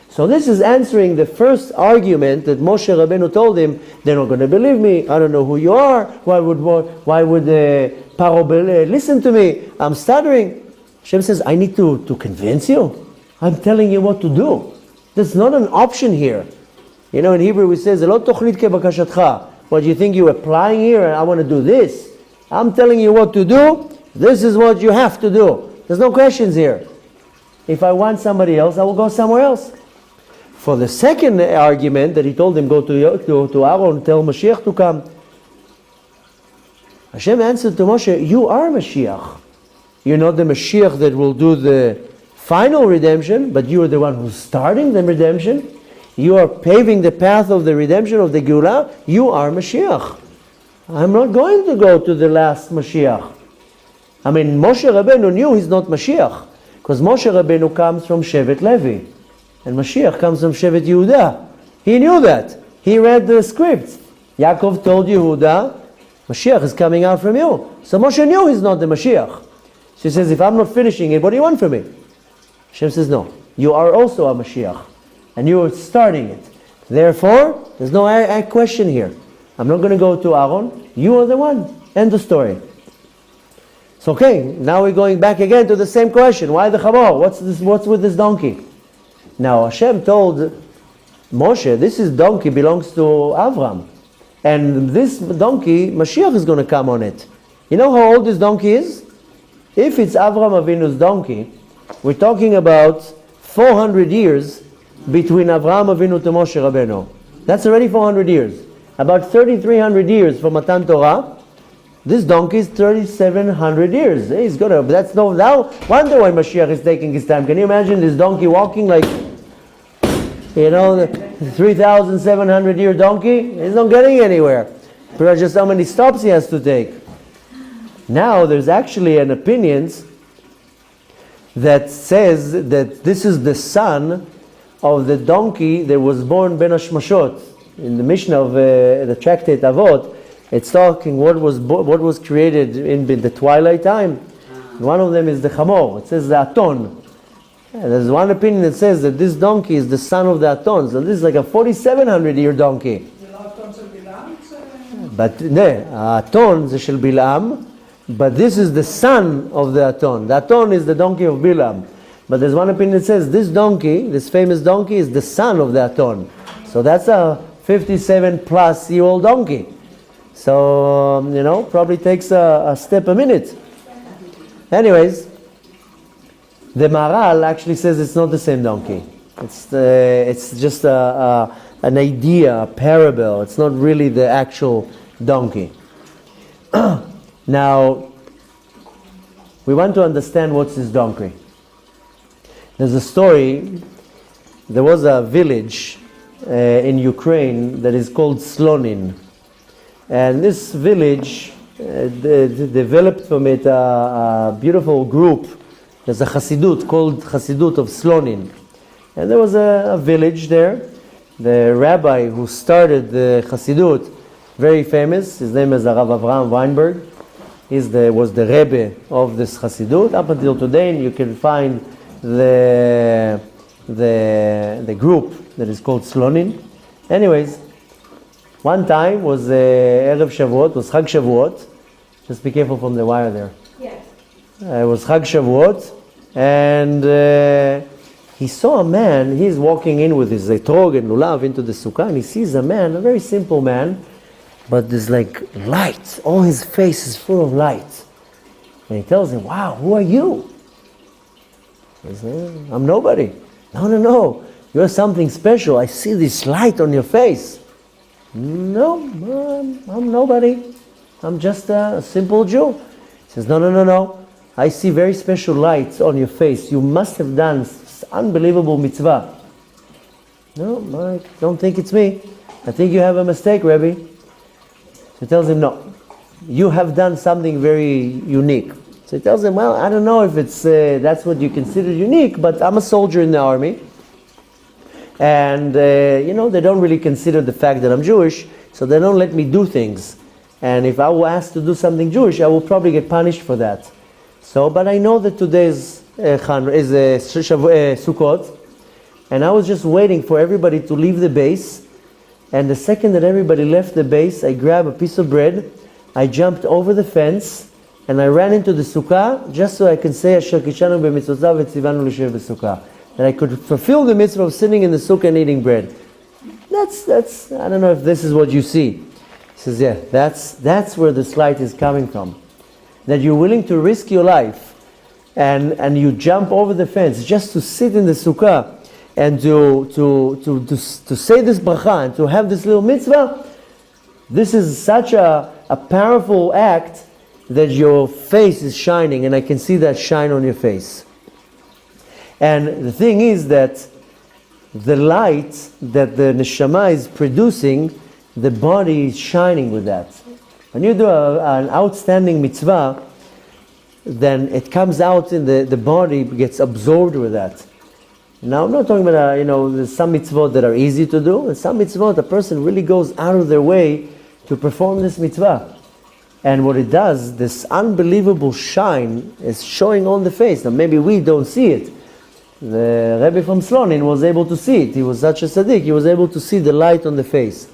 So this is answering the first argument that Moshe Rabbeinu told him, they're not going to believe me, I don't know who you are, why would Paro listen to me, I'm stuttering. Hashem says, I need to convince you. I'm telling you what to do. There's not an option here. You know, in Hebrew we say, "Lo tochlit kebakashatcha." What do you think you're applying here? I want to do this. I'm telling you what to do. This is what you have to do. There's no questions here. If I want somebody else, I will go somewhere else. For the second argument that he told him, go to Aaron, tell Mashiach to come. Hashem answered to Moshe, you are Mashiach. You're not the Mashiach that will do the final redemption, but you are the one who's starting the redemption. You are paving the path of the redemption of the Geulah. You are Mashiach. I'm not going to go to the last Mashiach. I mean, Moshe Rabbeinu knew he's not Mashiach, because Moshe Rabbeinu comes from Shevet Levi, and Mashiach comes from Shevet Yehuda. He knew that. He read the script. Yaakov told Yehuda, Mashiach is coming out from you. So Moshe knew he's not the Mashiach. She says, if I'm not finishing it, what do you want from me? Hashem says, no. You are also a Mashiach, and you are starting it. Therefore, there's no question here. I'm not going to go to Aaron. You are the one. End the story. So okay, now we're going back again to the same question. Why the Chamor? What's with this donkey? Now Hashem told Moshe, this donkey belongs to Avram. And this donkey, Mashiach is going to come on it. You know how old this donkey is? If it's Avram Avinu's donkey, we're talking about 400 years between Avraham Avinu to Moshe Rabbeinu. That's already 400 years. About 3,300 years from Matan Torah. This donkey is 3,700 years. He's gonna. That's no. Now wonder why Mashiach is taking his time. Can you imagine this donkey walking like, the 3,700 year donkey? He's not getting anywhere. But just how many stops he has to take. Now there's actually an opinion that says that this is the son of the donkey that was born Ben Hashmashot. In the Mishnah of the Tractate Avot, it's talking what was created in the twilight time. One of them is the Chamor. It says the Aton. There's one opinion that says that this donkey is the son of the Aton. So this is like a 4,700 year donkey. But Aton is Shel Bilam, but this is the son of the Aton. The Aton is the donkey of Bilam. But there's one opinion that says this donkey, this famous donkey, is the son of the Aton. So that's a 57 plus year old donkey. So, probably takes a step a minute. Anyways, the Maharal actually says it's not the same donkey. It's just an idea, a parable. It's not really the actual donkey. Now, we want to understand what's this donkey. There's a story. There was a village in Ukraine that is called Slonin. And this village developed from it a beautiful group. There's a Chassidut called Chassidut of Slonin. And there was a village there. The rabbi who started the Chassidut, very famous, his name is Rav Avraham Weinberg. He was the Rebbe of this Chassidut. Up until today, you can find the group that is called Slonin. Anyways, one time was Erev Shavuot, was Chag Shavuot. Just be careful from the wire there. Yes. It was Chag Shavuot, and he saw a man. He's walking in with his etrog and lulav into the sukkah, and he sees a man, a very simple man, but there's like light. All his face is full of light. And he tells him, "Wow, who are you?" He says, "I'm nobody." No. You're something special. I see this light on your face. No, I'm nobody. I'm just a simple Jew. He says, no. I see very special lights on your face. You must have done unbelievable mitzvah. No, I don't think it's me. I think you have a mistake, Rabbi. So he tells him, no. You have done something very unique. So he tells him, well, I don't know if it's that's what you consider unique, but I'm a soldier in the army. And, they don't really consider the fact that I'm Jewish, so they don't let me do things. And if I were asked to do something Jewish, I will probably get punished for that. So, but I know that today is Sukkot, and I was just waiting for everybody to leave the base. And the second that everybody left the base, I grabbed a piece of bread, I jumped over the fence, and I ran into the sukkah just so I can say, Asher kishanu b'mitzvotav v'tzivanu l'shev b'sukkah. That I could fulfill the mitzvah of sitting in the sukkah and eating bread. That's. I don't know if this is what you see. He says, yeah, that's where this light is coming from. That you're willing to risk your life, and you jump over the fence just to sit in the sukkah And to say this bracha and to have this little mitzvah, this is such a powerful act that your face is shining, and I can see that shine on your face. And the thing is that the light that the neshama is producing, the body is shining with that. When you do an outstanding mitzvah, then it comes out in the body, gets absorbed with that. Now, I'm not talking about, there's some mitzvot that are easy to do, and some mitzvot, a person really goes out of their way to perform this mitzvah. And what it does, this unbelievable shine is showing on the face. Now, maybe we don't see it. The Rabbi from Slonin was able to see it. He was such a tzaddik. He was able to see the light on the face.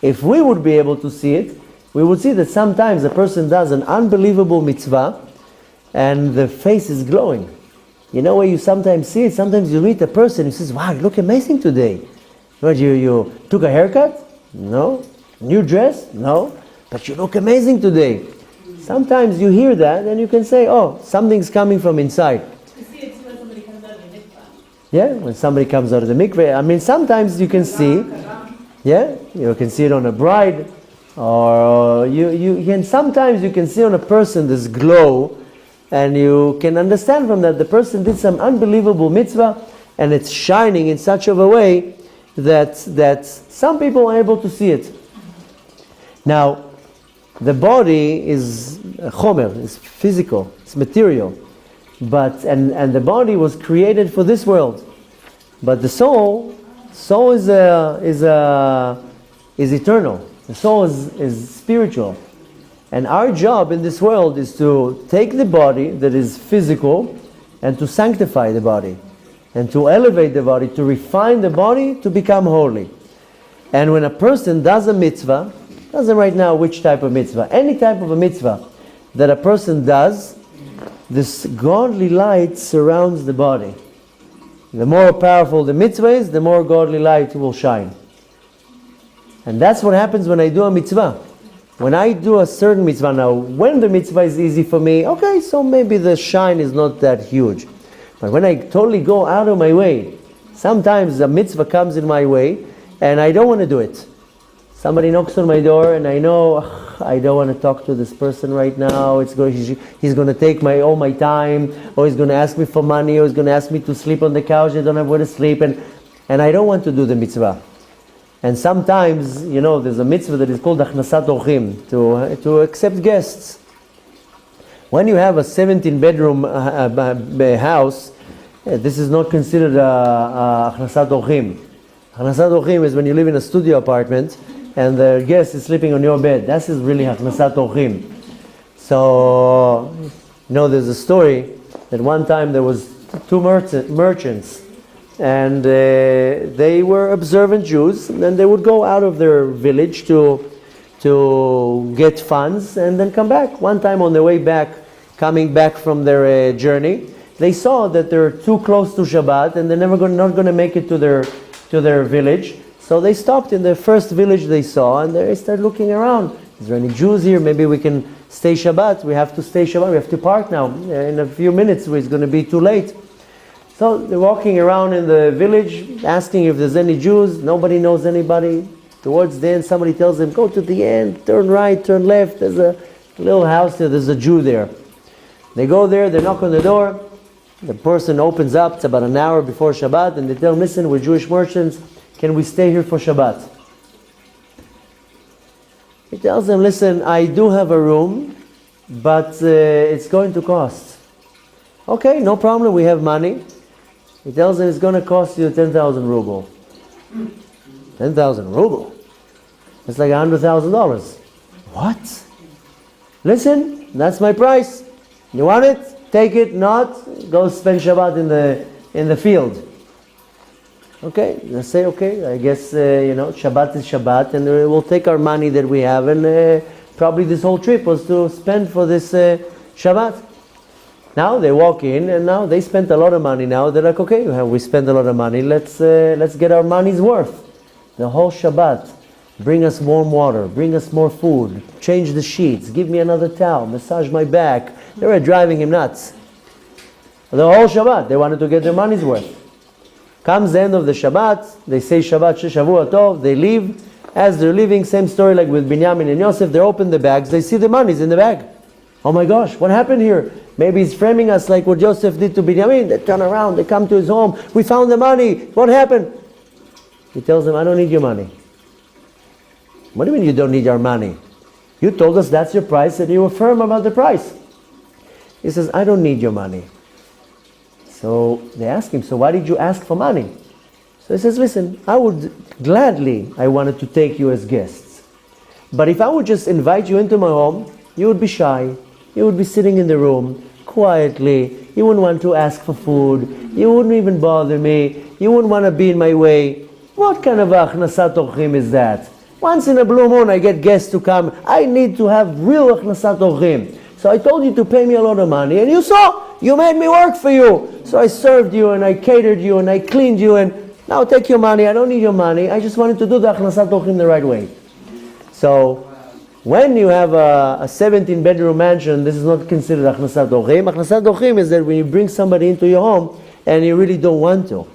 If we would be able to see it, we would see that sometimes a person does an unbelievable mitzvah and the face is glowing. You know where you sometimes see it? Sometimes you meet a person who says, wow, you look amazing today. What, you took a haircut? No. New dress? No. But you look amazing today. Sometimes you hear that and you can say, oh, something's coming from inside. You see it when somebody comes out of the mikvah. Yeah, when somebody comes out of the mikveh. I mean, sometimes you can see, yeah, you can see it on a bride, or you can, sometimes you can see on a person this glow, and you can understand from that the person did some unbelievable mitzvah, and it's shining in such of a way that some people are able to see it. Now, the body is chomer, it's physical, it's material, but and the body was created for this world, but the soul is eternal. The soul is spiritual. And our job in this world is to take the body that is physical and to sanctify the body and to elevate the body, to refine the body to become holy. And when a person does a mitzvah, doesn't right now which type of mitzvah, any type of a mitzvah that a person does, this godly light surrounds the body. The more powerful the mitzvah is, the more godly light will shine. And that's what happens when I do a mitzvah. When I do a certain mitzvah, now when the mitzvah is easy for me, okay, so maybe the shine is not that huge. But when I totally go out of my way, sometimes a mitzvah comes in my way and I don't want to do it. Somebody knocks on my door and I know, I don't want to talk to this person right now. He's going to take all my time, or he's going to ask me for money, or he's going to ask me to sleep on the couch. I don't have where to sleep, and I don't want to do the mitzvah. And sometimes, there's a mitzvah that is called achnasat orchim, to accept guests. When you have a 17-bedroom house, this is not considered achnasat orchim. Achnasat orchim is when you live in a studio apartment and the guest is sleeping on your bed. That is really achnasat orchim. So, there's a story that one time there was two merchants, and they were observant Jews, and they would go out of their village to get funds and then come back. One time on their way back, coming back from their journey, they saw that they're too close to Shabbat and they're not going to make it to their village. So they stopped in the first village they saw, and they started looking around. Is there any Jews here? Maybe we can stay Shabbat. We have to stay Shabbat. We have to park now. In a few minutes it's going to be too late. So they're walking around in the village, asking if there's any Jews. Nobody knows anybody. Towards the end, somebody tells them, go to the end, turn right, turn left. There's a little house there. There's a Jew there. They go there, they knock on the door. The person opens up. It's about an hour before Shabbat, and they tell them, listen, we're Jewish merchants. Can we stay here for Shabbat? He tells them, listen, I do have a room, but it's going to cost. Okay, no problem, we have money. He tells them it's going to cost you 10,000 ruble. 10,000 ruble? It's like $100,000. What? Listen, that's my price. You want it? Take it. Not, go spend Shabbat in the field. Okay, they say, okay, I guess, Shabbat is Shabbat, and we'll take our money that we have, and probably this whole trip was to spend for this Shabbat. Now they walk in, and now they spent a lot of money. Now they're like, okay, we spent a lot of money, let's get our money's worth. The whole Shabbat, bring us warm water, bring us more food, change the sheets, give me another towel, massage my back. They were driving him nuts. The whole Shabbat, they wanted to get their money's worth. Comes the end of the Shabbat, they say Shabbat Shavua Tov, they leave. As they're leaving, same story like with Binyamin and Yosef, they open the bags, they see the money's in the bag. Oh my gosh, what happened here? Maybe he's framing us like what Joseph did to Binyamin. They turn around, they come to his home. We found the money. What happened? He tells them, I don't need your money. What do you mean you don't need our money? You told us that's your price and you were firm about the price. He says, I don't need your money. So they ask him, so why did you ask for money? So he says, listen, I wanted to take you as guests. But if I would just invite you into my home, you would be shy. You would be sitting in the room quietly. You wouldn't want to ask for food. You wouldn't even bother me. You wouldn't want to be in my way. What kind of achnasat orchim is that? Once in a blue moon I get guests to come. I need to have real achnasat orchim. So I told you to pay me a lot of money, and you saw, you made me work for you. So I served you, and I catered you, and I cleaned you, and now take your money. I don't need your money. I just wanted to do the achnasat orchim the right way. So when you have a 17-bedroom mansion, this is not considered achnasat orchim. Achnasat orchim is that when you bring somebody into your home, and you really don't want to.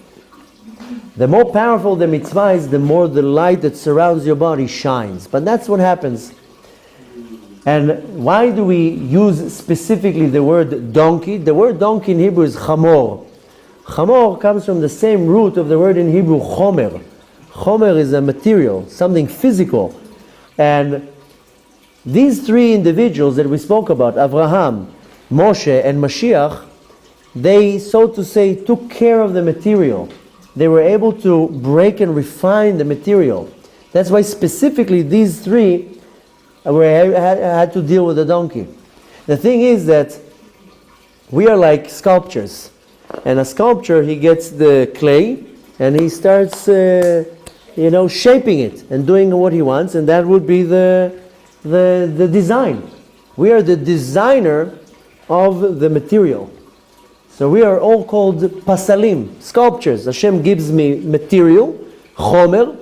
The more powerful the mitzvah is, the more the light that surrounds your body shines. But that's what happens. And why do we use specifically the word donkey? The word donkey in Hebrew is chamor. Chamor comes from the same root of the word in Hebrew, chomer. Chomer is a material, something physical. And these three individuals that we spoke about, Abraham, Moshe, and Mashiach, they, so to say, took care of the material. They were able to break and refine the material. That's why specifically these three had to deal with the donkey. The thing is that we are like sculptures. And a sculptor, he gets the clay and he starts shaping it and doing what he wants, and that would be the design. We are the designer of the material. So we are all called pasalim, sculptures. Hashem gives me material, chomer,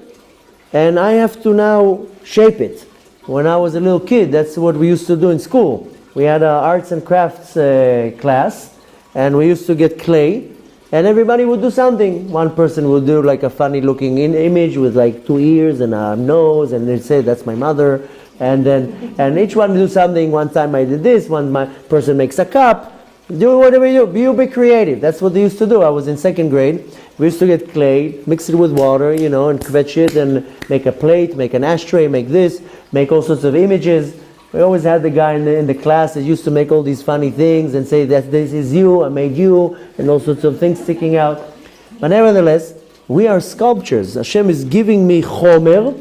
and I have to now shape it. When I was a little kid, that's what we used to do in school. We had an arts and crafts class, and we used to get clay, and everybody would do something. One person would do like a funny looking image with like 2 ears and a nose, and they'd say, that's my mother. And each one would do something. One time I did this, person makes a cup. Do whatever you do. You be creative. That's what they used to do. I was in second grade. We used to get clay, mix it with water, and kvetch it, and make a plate, make an ashtray, make this, make all sorts of images. We always had the guy in the class that used to make all these funny things and say that this is you, I made you, and all sorts of things sticking out. But nevertheless, we are sculptures. Hashem is giving me chomer,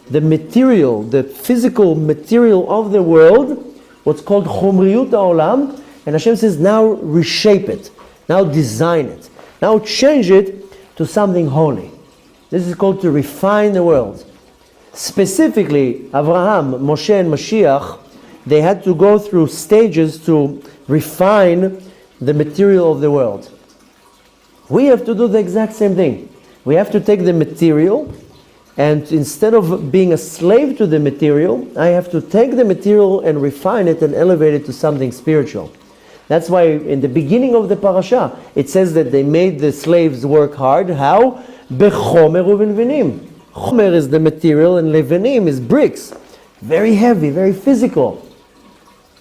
the material, the physical material of the world, what's called chomriyut ha'olam, and Hashem says, now reshape it, now design it, now change it to something holy. This is called to refine the world. Specifically, Abraham, Moshe, and Mashiach, they had to go through stages to refine the material of the world. We have to do the exact same thing. We have to take the material, and instead of being a slave to the material, I have to take the material and refine it and elevate it to something spiritual. That's why in the beginning of the parasha, it says that they made the slaves work hard. How? Bechomer uvenvinim. Chomer is the material, and levenim is bricks. Very heavy, very physical.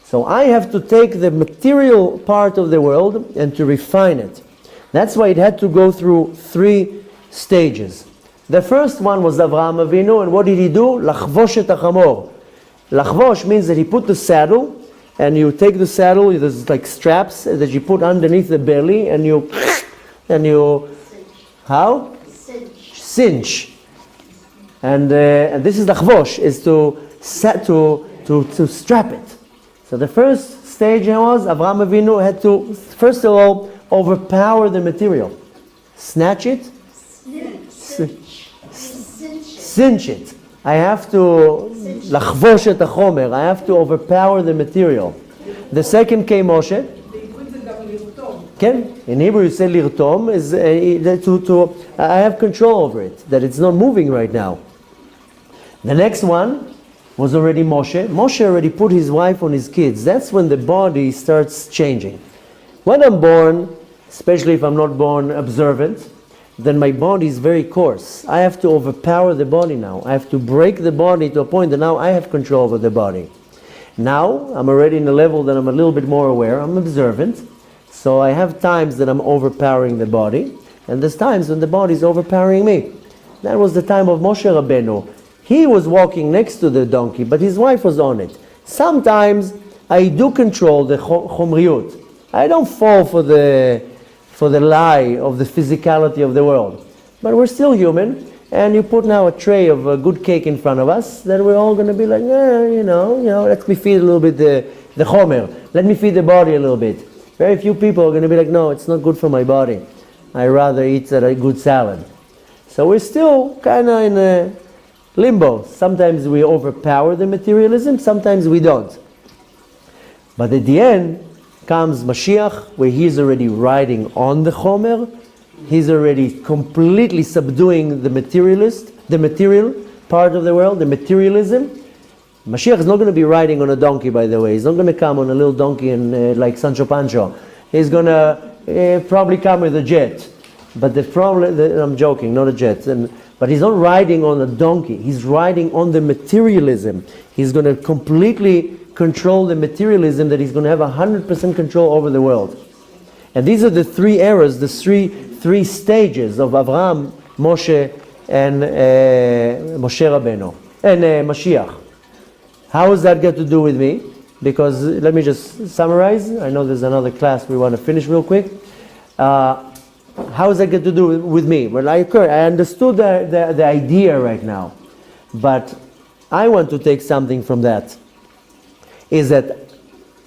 So I have to take the material part of the world and to refine it. That's why it had to go through 3 stages. The first one was Avraham Avinu, and what did he do? Lachvosh et hachamor. Lachvosh means that he put the saddle, and you take the saddle, there's like straps that you put underneath the belly, and you how? Cinch. And this is lachvosh, is to strap it. So the first stage was Avraham Avinu had to, first of all, overpower the material. Snatch it. Cinch it. I have to lachvosh et hachomer. I have to overpower the material. The second came Moshe. Ken, in Hebrew you say lirtom, is I have control over it, that it's not moving right now. The next one was already Moshe. Moshe already put his wife on his kids. That's when the body starts changing. When I'm born, especially if I'm not born observant, then my body is very coarse. I have to overpower the body now. I have to break the body to a point that now I have control over the body. Now I'm already in a level that I'm a little bit more aware. I'm observant. So I have times that I'm overpowering the body, and there's times when the body is overpowering me. That was the time of Moshe Rabbeinu. He was walking next to the donkey, but his wife was on it. Sometimes I do control the chomriyut. I don't fall for the lie of the physicality of the world. But we're still human, and you put now a tray of a good cake in front of us, then we're all going to be like, let me feed a little bit the chomer. Let me feed the body a little bit. Very few people are going to be like, no, it's not good for my body. I rather eat a good salad. So we're still kind of in a limbo. Sometimes we overpower the materialism, sometimes we don't. But at the end comes Mashiach, where he's already riding on the chomer. He's already completely subduing the material part of the world, the materialism. Mashiach is not going to be riding on a donkey, by the way. He's not going to come on a little donkey and like Sancho Pancho. He's going to probably come with a jet. But the problem, I'm joking, not a jet. But he's not riding on a donkey. He's riding on the materialism. He's going to completely control the materialism, that he's going to have 100% control over the world. And these are the three eras, the three stages of Avraham, Moshe, and Moshe Rabbeinu, and Mashiach. How has that got to do with me? Because let me just summarize. I know there's another class we want to finish real quick. How does that get to do with me? Well, I understood the idea right now, but I want to take something from that. Is that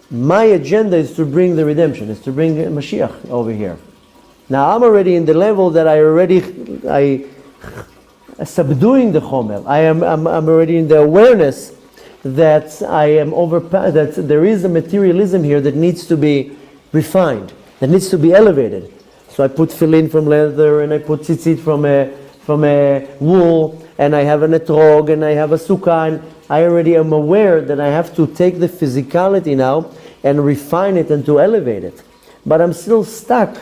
my agenda is to bring the redemption, is to bring Mashiach over here. Now I'm already in the level that I subduing the chomer. I'm already in the awareness that I am that there is a materialism here that needs to be refined, that needs to be elevated. So I put tefillin from leather, and I put tzitzit from a wool, and I have an etrog, and I have a sukkah, and I already am aware that I have to take the physicality now and refine it and to elevate it. But I'm still stuck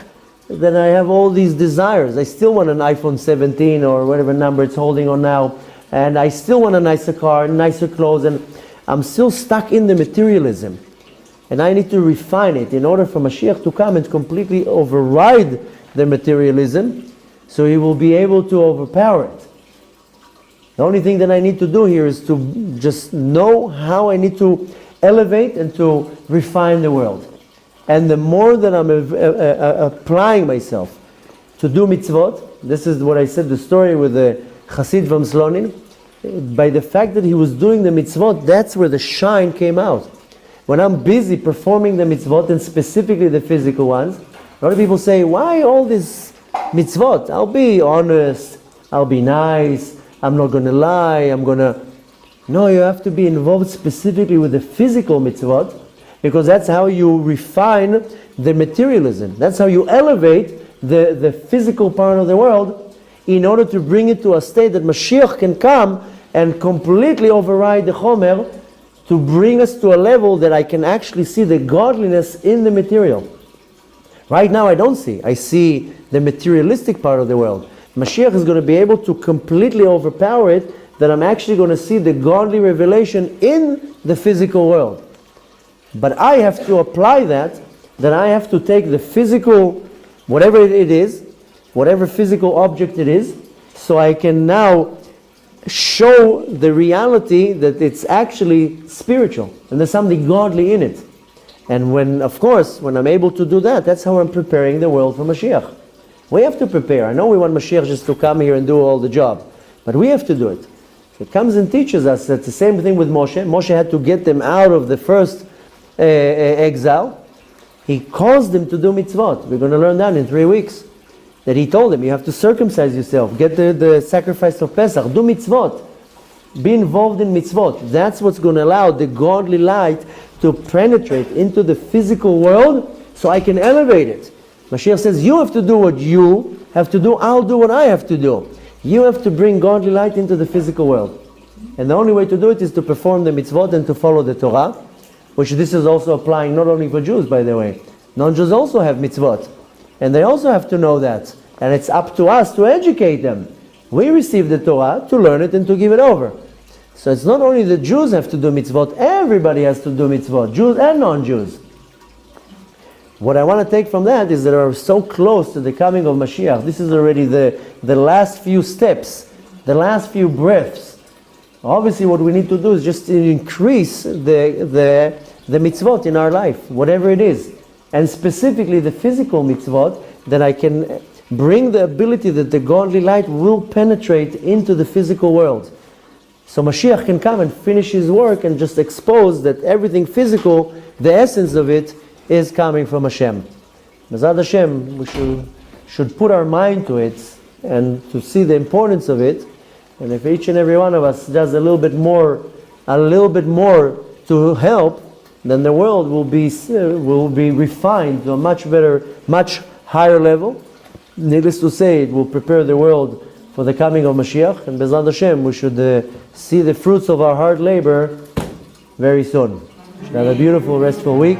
that I have all these desires. I still want an iPhone 17 or whatever number it's holding on now, and I still want a nicer car, nicer clothes, and I'm still stuck in the materialism. And I need to refine it in order for Mashiach to come and completely override the materialism, so he will be able to overpower it. The only thing that I need to do here is to just know how I need to elevate and to refine the world. And the more that I'm applying myself to do mitzvot, this is what I said, the story with the Chassid from Slonin, by the fact that he was doing the mitzvot, that's where the shine came out. When I'm busy performing the mitzvot, and specifically the physical ones, a lot of people say, why all this mitzvot? I'll be honest, I'll be nice, I'm not going to lie, No, you have to be involved specifically with the physical mitzvot, because that's how you refine the materialism. That's how you elevate the physical part of the world in order to bring it to a state that Mashiach can come and completely override the chomer, to bring us to a level that I can actually see the godliness in the material. Right now I don't see. I see the materialistic part of the world. Mashiach is going to be able to completely overpower it, that I'm actually going to see the godly revelation in the physical world. But I have to apply that I have to take the physical, whatever it is, whatever physical object it is, so I can now show the reality that it's actually spiritual, and there's something godly in it. And when I'm able to do that, that's how I'm preparing the world for Mashiach. We have to prepare. I know we want Mashiach just to come here and do all the job, but we have to do it. It comes and teaches us that the same thing with Moshe. Moshe had to get them out of the first exile. He caused them to do mitzvot. We're going to learn that in 3 weeks. That he told them, you have to circumcise yourself, get the sacrifice of Pesach, do mitzvot, be involved in mitzvot. That's what's going to allow the godly light to penetrate into the physical world, so I can elevate it. Mashiach says, you have to do what you have to do, I'll do what I have to do. You have to bring godly light into the physical world. And the only way to do it is to perform the mitzvot and to follow the Torah, which this is also applying not only for Jews, by the way. Non-Jews also have mitzvot. And they also have to know that. And it's up to us to educate them. We receive the Torah to learn it and to give it over. So it's not only the Jews have to do mitzvot, everybody has to do mitzvot, Jews and non-Jews. What I want to take from that is that we are so close to the coming of Mashiach. This is already the last few steps, the last few breaths. Obviously what we need to do is just to increase the mitzvot in our life, whatever it is. And specifically the physical mitzvot, that I can bring the ability that the godly light will penetrate into the physical world. So Mashiach can come and finish his work and just expose that everything physical, the essence of it, is coming from Hashem. B'ezrat Hashem, we should put our mind to it and to see the importance of it. And if each and every one of us does a little bit more to help, then the world will be refined to a much better, much higher level. Needless to say, it will prepare the world for the coming of Mashiach. And B'ezrat Hashem, we should see the fruits of our hard labor very soon. Have a beautiful, restful week.